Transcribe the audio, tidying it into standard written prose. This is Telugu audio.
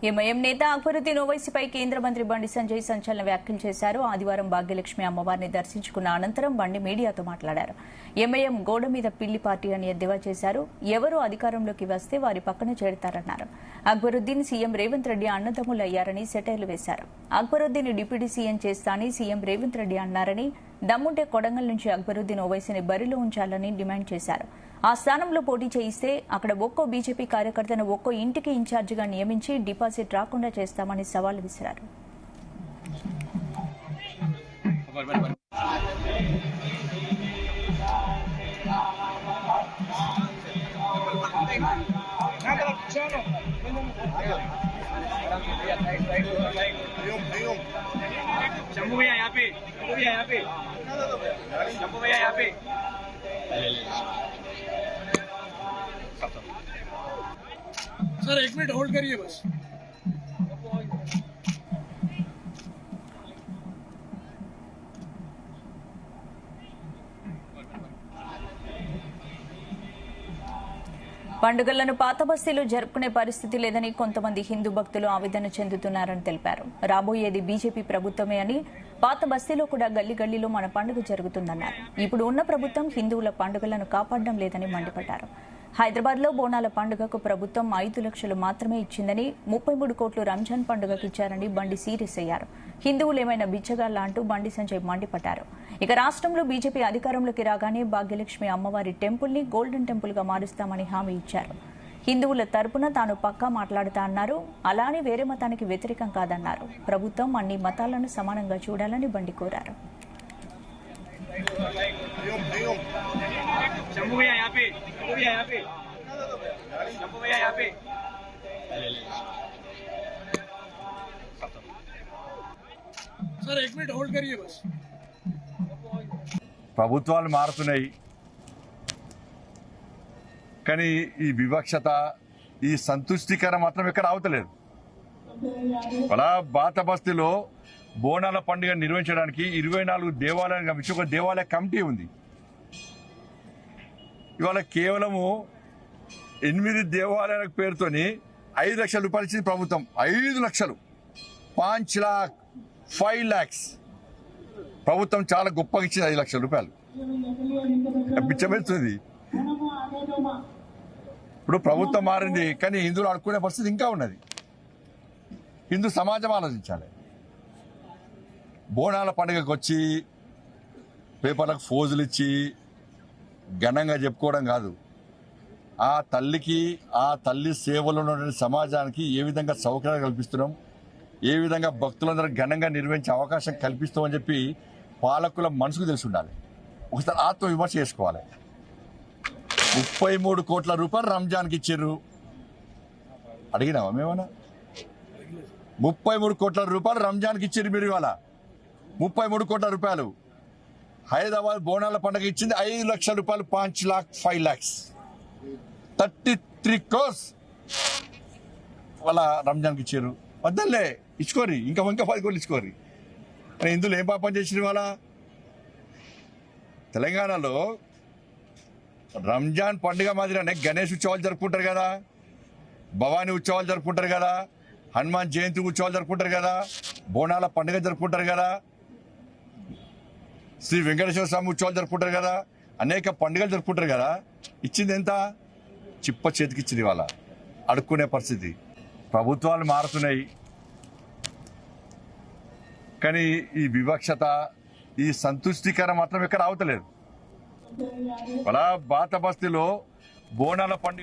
ఎంఐఎం నేత అక్బరుద్దీన్ ఓవైసీపై కేంద్ర మంత్రి బండి సంజయ్ సంచలన వ్యాఖ్యలు చేశారు. ఆదివారం భాగ్యలక్ష్మి అమ్మవారిని దర్శించుకున్న అనంతరం బండి మీడియాతో మాట్లాడారు. ఎంఐఎం గోడ మీద పిల్లి పార్టీ అని ఎద్దేవా చేశారు. ఎవరు అధికారంలోకి వస్తే వారి పక్కన చేరతారన్నారు. అక్బరుద్దీన్ సీఎం రేవంత్ రెడ్డి అన్నదమ్ములు అయ్యారని సెటైర్లు వేశారు. అక్బరుద్దీన్ డిప్యూటీ సీఎం చేస్తానని సీఎం రేవంత్ రెడ్డి అన్నారని, దమ్ముంటే కొడంగల్ నుంచి అక్బరుద్దీన్ ఓవైసీని బరిలో ఉంచాలని డిమాండ్ చేశారు. ఆ స్థానంలో పోటీ చేయిస్తే అక్కడ ఒక్కో బీజేపీ కార్యకర్తను ఒక్కో ఇంటికి ఇన్ఛార్జిగా నియమించి డిపాజిట్ రాకుండా చేస్తామని సవాల్ విసిరారు. सर एक मिनट होल्ड करिए बस। పండుగలను పాత బస్తీలో జరుపుకునే పరిస్థితి లేదని కొంతమంది హిందూ భక్తులు ఆవేదన చెందుతున్నారని తెలిపారు. రాబోయేది బీజేపీ ప్రభుత్వమే అని, పాత బస్తీలో కూడా గల్లీ గల్లీలో మన పండుగ జరుగుతుందన్నారు. ఇప్పుడు ఉన్న ప్రభుత్వం హిందువుల పండుగలను కాపాడడం లేదని మండిపడ్డారు. హైదరాబాద్ లో బోనాల పండుగకు ప్రభుత్వం 5 లక్షలు మాత్రమే ఇచ్చిందని, 33 కోట్లు రంజాన్ పండుగకు ఇచ్చారని బండి సీరియస్ అయ్యారు. హిందువులేమైనా బిచ్చగాళ్ల అంటూ బండి సంజయ్ మండిపడ్డారు. ఇక రాష్ట్రంలో బీజేపీ అధికారంలోకి రాగానే భాగ్యలక్ష్మి అమ్మవారి టెంపుల్ ని గోల్డెన్ టెంపుల్ గా మారుస్తామని హామీ ఇచ్చారు. హిందువుల తరపున తాను పక్కా మాట్లాడుతా అన్నారు. అలానే వేరే మతానికి వ్యతిరేకం కాదన్నారు. ప్రభుత్వం అన్ని మతాలను సమానంగా చూడాలని బండి కోరారు. सर एक मिनट होल्ड करिए बस। ప్రభుత్వాలు మారుతున్నాయి, కానీ ఈ వివక్షత, ఈ సంతుష్టికర మాత్రం ఎక్కడ అవతలేదు. అలా బాత బస్తీలో బోనాల పండుగ నిర్వహించడానికి 24 దేవాలయాలు గమనించి ఒక దేవాలయ కమిటీ ఉంది. ఇవాళ కేవలము 8 దేవాలయాల పేరుతోని 5 లక్షల రూపాయలు ఇచ్చింది ప్రభుత్వం. 5 లక్షలు, 5 लाख 5 lakhs ప్రభుత్వం చాలా గొప్పగా ఇచ్చింది. 5 లక్షల రూపాయలు పిచ్చమెత్తుంది. ఇప్పుడు ప్రభుత్వం మారింది, కానీ హిందువులు అడుక్కునే పరిస్థితి ఇంకా ఉన్నది. హిందూ సమాజం ఆలోచించాలి. బోనాల పండుగకు వచ్చి పేపర్లకు ఫోజులు ఇచ్చి ఘనంగా చెప్పుకోవడం కాదు, ఆ తల్లికి, ఆ తల్లి సేవలో ఉన్న సమాజానికి ఏ విధంగా సౌకర్యాలు కల్పిస్తున్నాం, ఏ విధంగా భక్తులందరూ ఘనంగా నిర్వహించే అవకాశం కల్పిస్తామని చెప్పి పాలకుల మనసుకు తెలిసి ఉండాలి. ఒకసారి ఆత్మవిమర్శ చేసుకోవాలి. 33 కోట్ల రూపాయలు రంజాన్కి ఇచ్చారు. అడిగినావా మేమన్నా? 33 కోట్ల రూపాయలు రంజాన్కి ఇచ్చారు మీరు. ఇవాళ 33 కోట్ల రూపాయలు. హైదరాబాద్ బోనాల పండుగ ఇచ్చింది 5 లక్షల రూపాయలు. 5 लाख 5 lakhs 33 crores వాళ్ళ రంజాన్కి ఇచ్చారు. వద్దలే, ఇచ్చుకోరి, ఇంకా 10 కోట్లు ఇచ్చుకోరి. హిందువులు ఏం పాపం చేసిన వాళ్ళ? తెలంగాణలో రంజాన్ పండుగ మాదిరినే గణేష్ ఉత్సవాలు జరుపుకుంటారు కదా, భవానీ ఉత్సవాలు జరుపుకుంటారు కదా, హనుమాన్ జయంతి ఉత్సవాలు జరుపుకుంటారు కదా, బోనాల పండుగ జరుపుకుంటారు కదా, శ్రీ వెంకటేశ్వర స్వామి ఉత్సవాలు జరుపుకుంటారు కదా, అనేక పండుగలు జరుపుకుంటారు కదా. ఇచ్చింది ఎంత? చిప్ప చేతికిచ్చింది. వాళ్ళ అడుక్కునే పరిస్థితి. ప్రభుత్వాలు మారుతున్నాయి, కానీ ఈ వివక్షత, ఈ సంతుష్టికర మాత్రం ఎక్కడ అవతలేదు. అలా బాత బస్తీలో బోనాల పండుగ